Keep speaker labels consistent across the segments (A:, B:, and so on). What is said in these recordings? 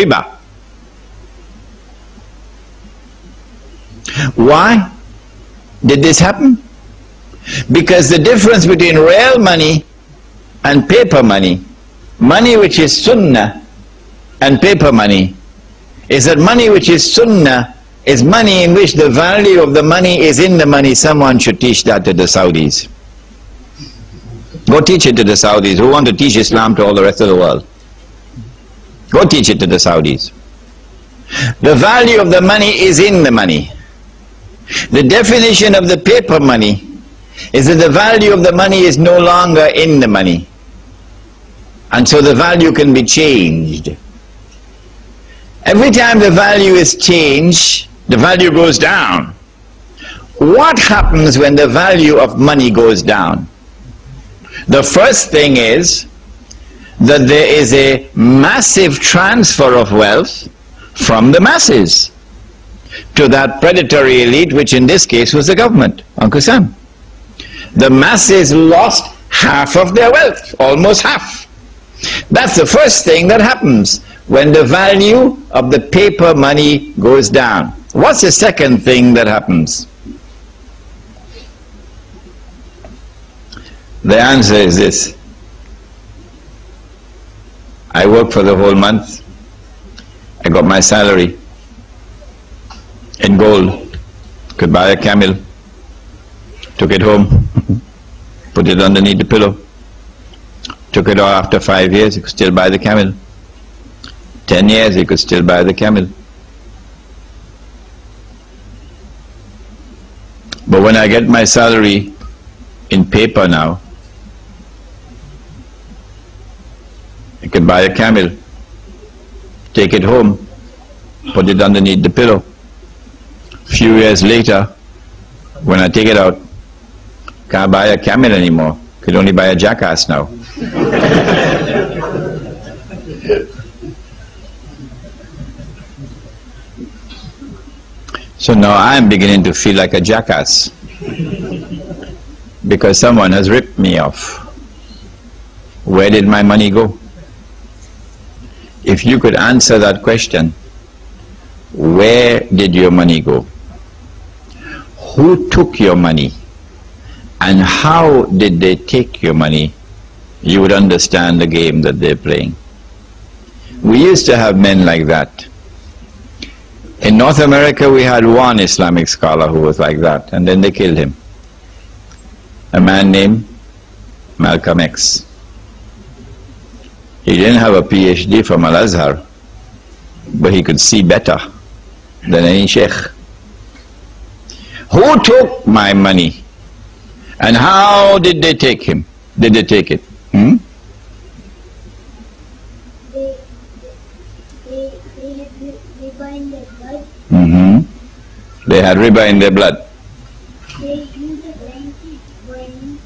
A: riba. Why did this happen? Because the difference between real money and paper money, money which is sunnah and paper money, is that money which is sunnah is money in which the value of the money is in the money. Someone should teach that to the Saudis. Go teach it to the Saudis who want to teach Islam to all the rest of the world. Go teach it to the Saudis. The value of the money is in the money. The definition of the paper money is that the value of the money is no longer in the money. And so the value can be changed. Every time the value is changed, the value goes down. What happens when the value of money goes down? The first thing is that there is a massive transfer of wealth from the masses to that predatory elite, which in this case was the government, Uncle Sam. The masses lost half of their wealth, almost half. That's the first thing that happens when the value of the paper money goes down. What's the second thing that happens? The answer is this. I worked for the whole month. I got my salary in gold. Could buy a camel. Took it home. Put it underneath the pillow. Took it out after 5 years. You could still buy the camel. 10 years, you could still buy the camel. But when I get my salary in paper now, I could buy a camel, take it home, put it underneath the pillow. A few years later, when I take it out, can't buy a camel anymore. Could only buy a jackass now. So now I'm beginning to feel like a jackass because someone has ripped me off. Where did my money go? If you could answer that question, where did your money go? Who took your money? And how did they take your money? You would understand the game that they're playing. We used to have men like that. In North America, we had one Islamic scholar who was like that, and then they killed him. A man named Malcolm X. He didn't have a PhD from Al-Azhar, but he could see better than any sheikh. Who took my money? And how did they take him? Did they take it? They had riba in their blood.
B: They used the blanket when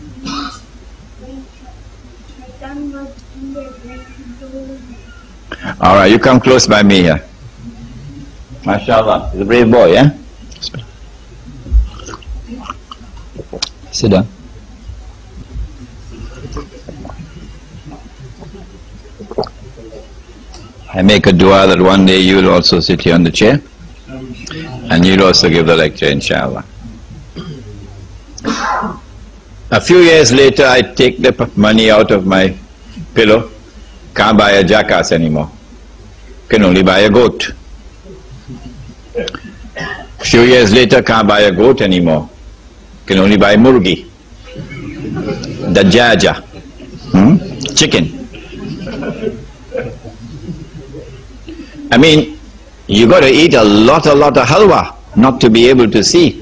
B: Shaitan was in their blanket.
A: Alright, you come close by me here. MashaAllah, he's a brave boy, eh? Sit down. I make a dua that one day you will also sit here on the chair and you'll also give the lecture, inshallah. A few years later, I take the money out of my pillow. Can't buy a jackass anymore. Can only buy a goat. A few years later, can't buy a goat anymore. Can only buy murgi. Dajaja. Chicken. I mean, you got to eat a lot of halwa not to be able to see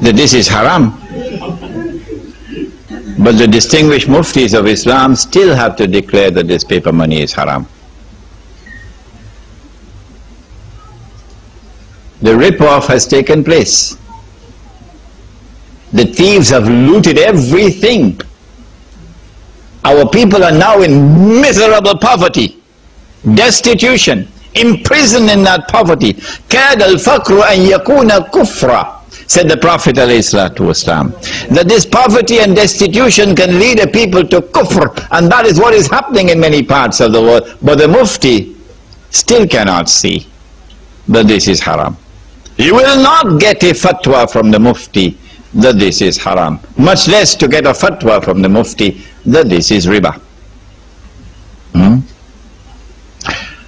A: that this is haram. But the distinguished muftis of Islam still have to declare that this paper money is haram. The rip-off has taken place. The thieves have looted everything. Our people are now in miserable poverty, destitution, imprisoned in that poverty. كَادَ الْفَقْرُ أَنْ يَكُونَ كُفْرًا. said the Prophet ﷺ, that this poverty and destitution can lead a people to kufr, and that is what is happening in many parts of the world. But the Mufti still cannot see that this is haram. You will not get a fatwa from the Mufti that this is haram, much less to get a fatwa from the Mufti that this is riba.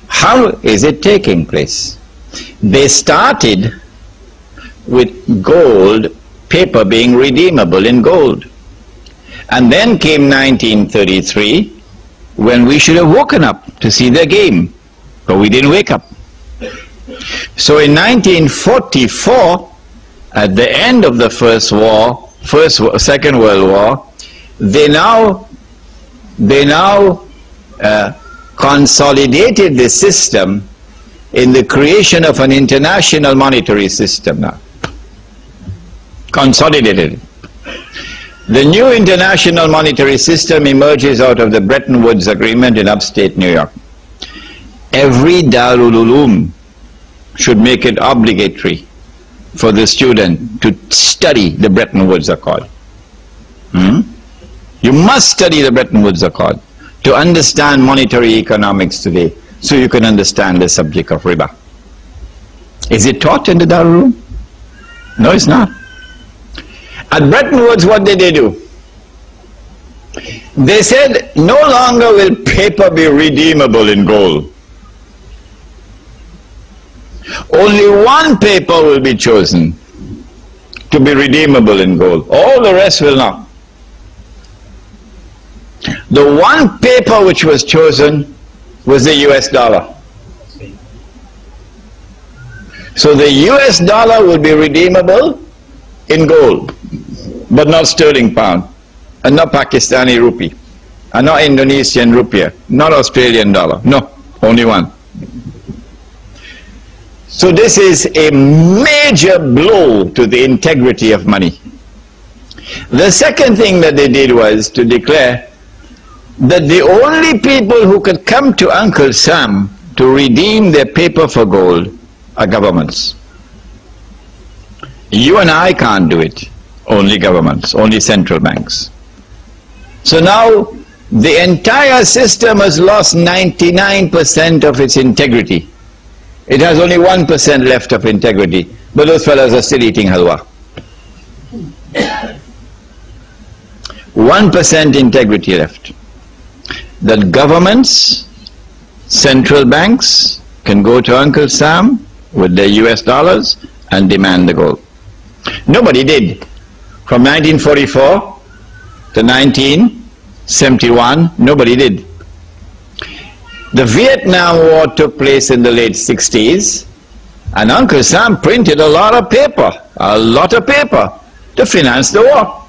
A: How is it taking place? They started with gold, paper being redeemable in gold. And then came 1933, when we should have woken up to see the game, but we didn't wake up. So in 1944, at the end of the Second World War, they now consolidated the system in the creation of an international monetary system now. Consolidated. The new international monetary system emerges out of the Bretton Woods Agreement in upstate New York. Every Darul Uloom should make it obligatory for the student to study the Bretton Woods Accord. You must study the Bretton Woods Accord to understand monetary economics today, so you can understand the subject of riba. Is it taught in the Darul Uloom? No, it's not. At Bretton Woods, what did they do? They said, no longer will paper be redeemable in gold. Only one paper will be chosen to be redeemable in gold. All the rest will not. The one paper which was chosen was the US dollar. So the US dollar will be redeemable in gold, but not sterling pound, and not Pakistani rupee, and not Indonesian rupiah, not Australian dollar. No, only one. So this is a major blow to the integrity of money. The second thing that they did was to declare that the only people who could come to Uncle Sam to redeem their paper for gold are governments. You and I can't do it. Only governments, only central banks. So now the entire system has lost 99% of its integrity. It has only 1% left of integrity, but those fellows are still eating halwa. 1% integrity left. That governments, central banks can go to Uncle Sam with their US dollars and demand the gold. Nobody did. From 1944 to 1971, nobody did. The Vietnam War took place in the late 60s, and Uncle Sam printed a lot of paper to finance the war.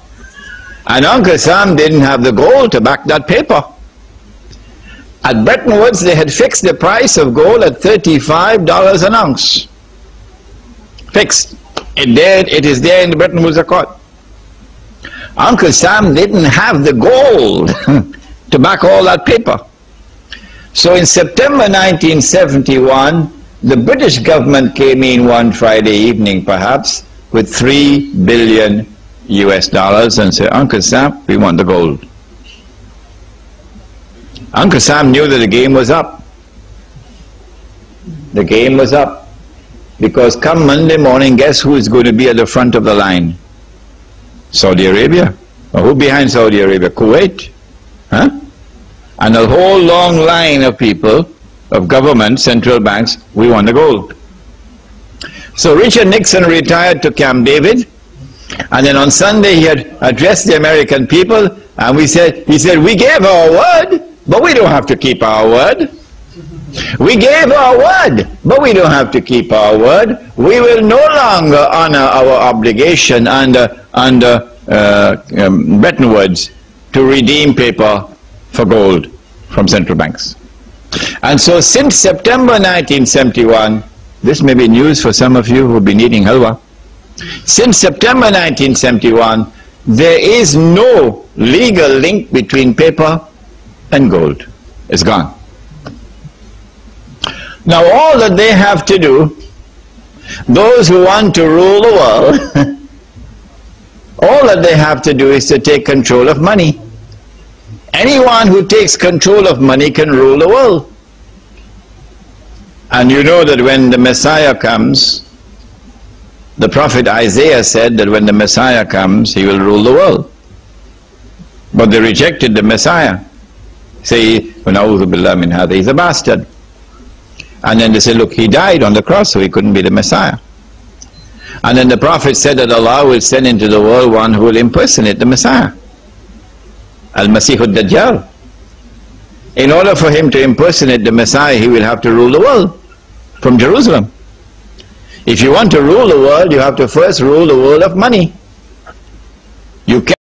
A: And Uncle Sam didn't have the gold to back that paper. At Bretton Woods, they had fixed the price of gold at $35 an ounce. Fixed. It is there in the Bretton Woods Accord. Uncle Sam didn't have the gold to back all that paper. So in September 1971, the British government came in one Friday evening perhaps with $3 billion and said, Uncle Sam, we want the gold. Uncle Sam knew that the game was up. The game was up. Because come Monday morning, guess who is going to be at the front of the line? Saudi Arabia. Or who behind Saudi Arabia? Kuwait. Huh? And a whole long line of people, of government, central banks, we want the gold. So Richard Nixon retired to Camp David, and then on Sunday he had addressed the American people, and he said, we gave our word, but we don't have to keep our word. We gave our word, but we don't have to keep our word. We will no longer honor our obligation under Bretton Woods to redeem paper for gold from central banks. And so since September 1971, this may be news for some of you who have been eating halwa. Since September 1971, there is no legal link between paper and gold. It's gone. Now all that they have to do, those who want to rule the world, All that they have to do is to take control of money. Anyone who takes control of money can rule the world. And you know that when the Messiah comes, the prophet Isaiah said that when the Messiah comes, he will rule the world. But they rejected the Messiah. Say, "Na'udhu billah min hadha, he's a bastard." And then they said, "Look, he died on the cross, so he couldn't be the Messiah." And then the prophet said that Allah will send into the world one who will impersonate the Messiah, Al-Masih al-Dajjal. In order for him to impersonate the Messiah, he will have to rule the world from Jerusalem. If you want to rule the world, you have to first rule the world of money. You can't